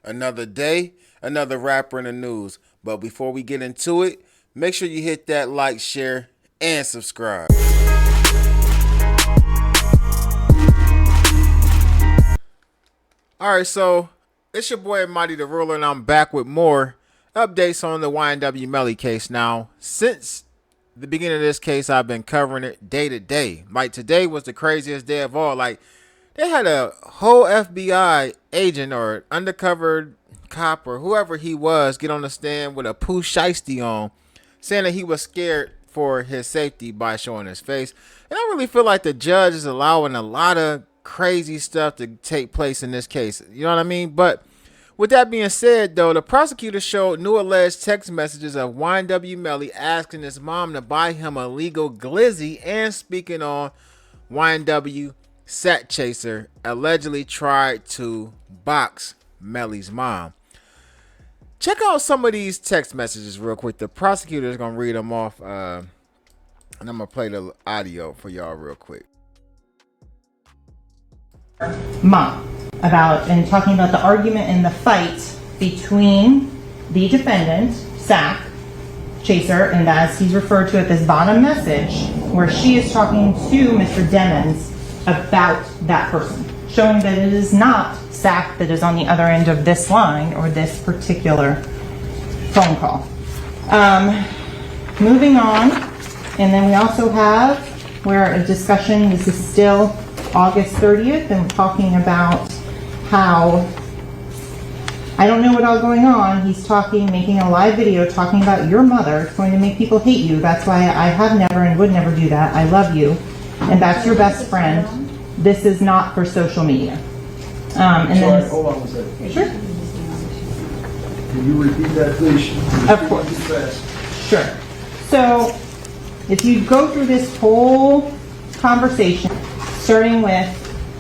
Another day, another rapper in the news. But before we get into it, make sure you hit that like, share, and subscribe. Alright, so it's your boy Mighty the Ruler, and I'm back with more updates on the YNW Melly case. Now, since the beginning of this case, I've been covering it day to day. Like, today was the craziest day of all. Like, they had a whole FBI agent or undercover cop or whoever he was get on the stand with a poo shiesty on, saying that he was scared for his safety by showing his face. And I really feel like the judge is allowing a lot of crazy stuff to take place in this case. You know what I mean? But with that being said, though, the prosecutor showed new alleged text messages of YNW Melly asking his mom to buy him a legal glizzy and speaking on YNW Sat Chaser allegedly tried to box Melly's mom. Check out some of these text messages real quick. The prosecutor is going to read them off, and I'm going to play the audio for y'all real quick. Mom, about and talking about the argument and the fight between the defendant, Sack Chaser, and as he's referred to at this bottom message, where she is talking to Mr. Demons about that person, showing that it is not Sack that is on the other end of this line or this particular phone call. Moving on, and then we also have where a discussion, this is still August 30th, and we're talking about how, I don't know what all going on. He's talking, making a live video talking about your mother. It's going to make people hate you. That's why I have never and would never do that. I love you. And that's your best friend. This is not for social media. And Sorry, then, hold on a second. sure. Can you repeat that, please? Of course. Sure. So, if you go through this whole conversation, starting with,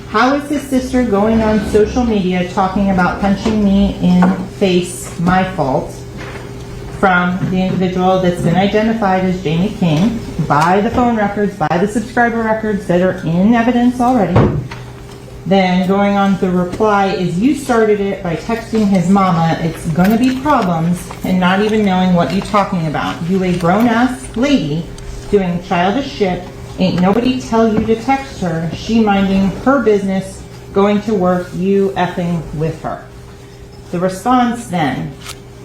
how is his sister going on social media talking about punching me in face, my fault, from the individual that's been identified as Jamie King by the phone records, by the subscriber records that are in evidence already. Then going on, the reply is, you started it by texting his mama, it's gonna be problems, and not even knowing what you're talking about. You a grown-ass lady doing childish shit. Ain't nobody tell you to text her. She minding her business, going to work, you effing with her. The response then,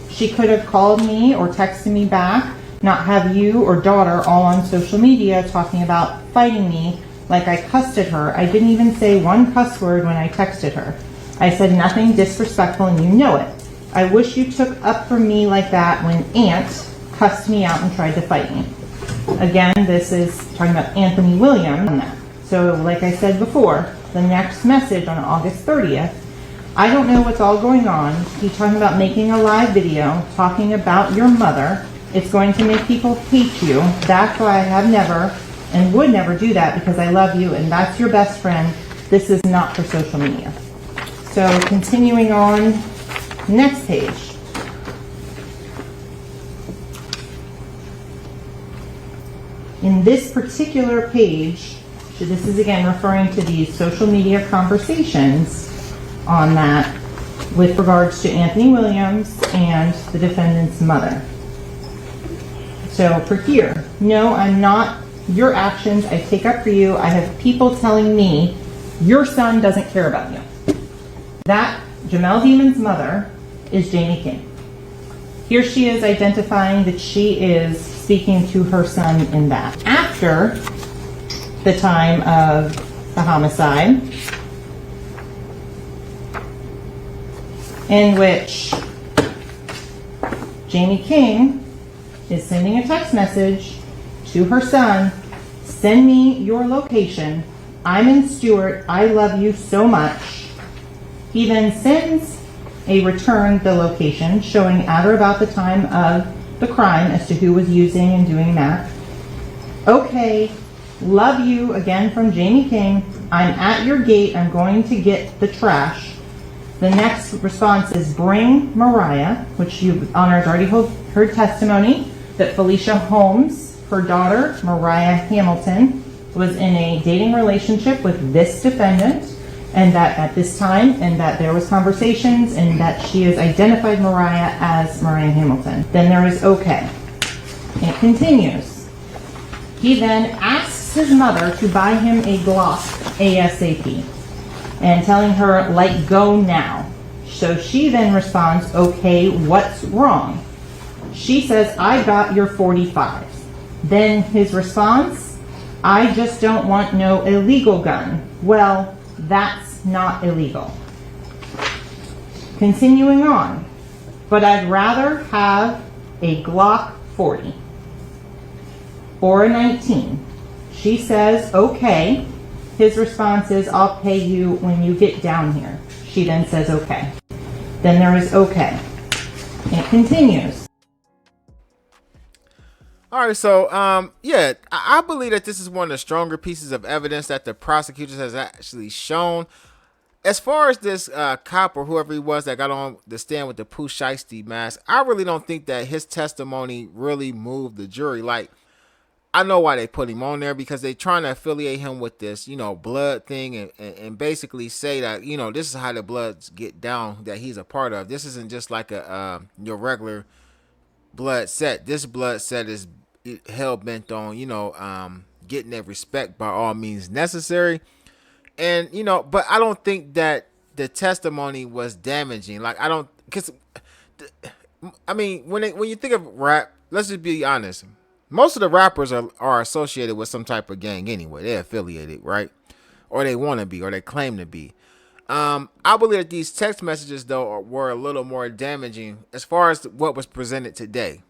she could have called me or texted me back, not have you or daughter all on social media talking about fighting me like I cussed at her. I didn't even say one cuss word when I texted her. I said nothing disrespectful and you know it. I wish you took up for me like that when Aunt cussed me out and tried to fight me. Again, this is talking about Anthony Williams. So like I said before, the next message on August 30th, I don't know what's all going on. He's talking about making a live video, talking about your mother. It's going to make people hate you. That's why I have never and would never do that, because I love you and that's your best friend. This is not for social media. So continuing on, next page. In this particular page, so this is again referring to these social media conversations on that with regards to Anthony Williams and the defendant's mother. So for here, no, I'm not your actions I take up for you. I have people telling me your son doesn't care about you. That Jamel Demon's mother is Jamie King. Here she is identifying that she is speaking to her son in that. After the time of the homicide, in which Jamie King is sending a text message to her son, send me your location. I'm in Stewart. I love you so much. He then sends a return the location showing at or about the time of the crime as to who was using and doing that. Okay, love you, again from Jamie King. I'm at your gate. I'm going to get the trash. The next response is bring Mariah, which you honored already heard testimony that Felicia Holmes, her daughter, Mariah Hamilton, was in a dating relationship with this defendant. and that at this time, and that there was conversations, and that she has identified Mariah as Mariah Hamilton. Then there is okay. It continues. He then asks his mother to buy him a Glock ASAP, and telling her, like, go now. So she then responds, okay, what's wrong? She says, I got your 45. Then his response, I just don't want no illegal gun. Well, that's not illegal. Continuing on, but I'd rather have a Glock 40 or a 19. She says, okay. His response is, I'll pay you when you get down here. She then says, okay. Then there is okay. It continues. All right, so yeah, I believe that this is one of the stronger pieces of evidence that the prosecutors has actually shown. As far as this cop or whoever he was that got on the stand with the Pooh Shiesty mask, I really don't think that his testimony really moved the jury. Like, I know why they put him on there, because they're trying to affiliate him with this, blood thing, and basically say that, this is how the Bloods get down that he's a part of. This isn't just like a your regular blood set. This blood set is hell bent on, getting that respect by all means necessary. And, but I don't think that the testimony was damaging. Like, I don't, because, I mean, when you think of rap, let's just be honest. Most of the rappers are associated with some type of gang anyway. They're affiliated, right? Or they want to be, or they claim to be. I believe that these text messages, though, were a little more damaging as far as what was presented today.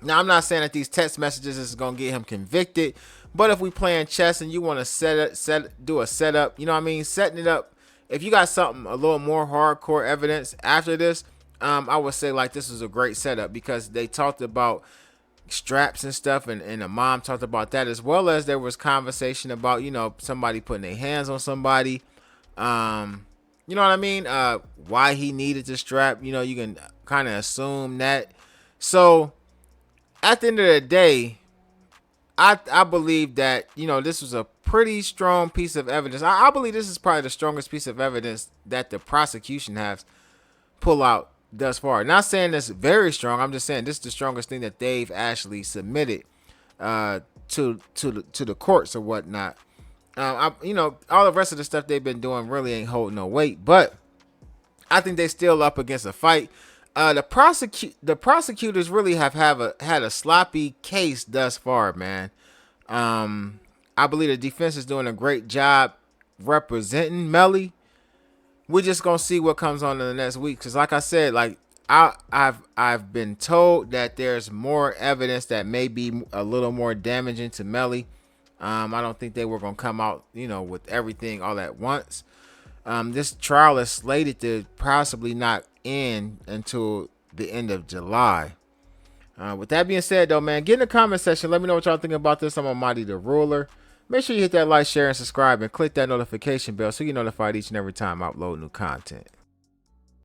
Now, I'm not saying that these text messages is going to get him convicted, but if we playing chess and you want to do a setup, setting it up. If you got something a little more hardcore evidence after this, I would say like this was a great setup, because they talked about straps and stuff, and the mom talked about that, as well as there was conversation about somebody putting their hands on somebody. You know what I mean? Why he needed the strap, you can kind of assume that. So at the end of the day, I believe that this was a pretty strong piece of evidence. I believe this is probably the strongest piece of evidence that the prosecution has pulled out thus far. Not saying it's very strong. I'm just saying this is the strongest thing that they've actually submitted to the courts or whatnot. All the rest of the stuff they've been doing really ain't holding no weight, but I think they still up against a fight. The prosecutors really have had a sloppy case thus far, man. I believe the defense is doing a great job representing Melly. We're just gonna see what comes on in the next week, because like I said, like I've been told that there's more evidence that may be a little more damaging to Melly. I don't think they were gonna come out, with everything all at once. This trial is slated to possibly not end until the end of July. With that being said, though, man, get in the comment section. Let me know what y'all think about this. I'm Almighty the Ruler. Make sure you hit that like, share, and subscribe, and click that notification bell so you get notified each and every time I upload new content.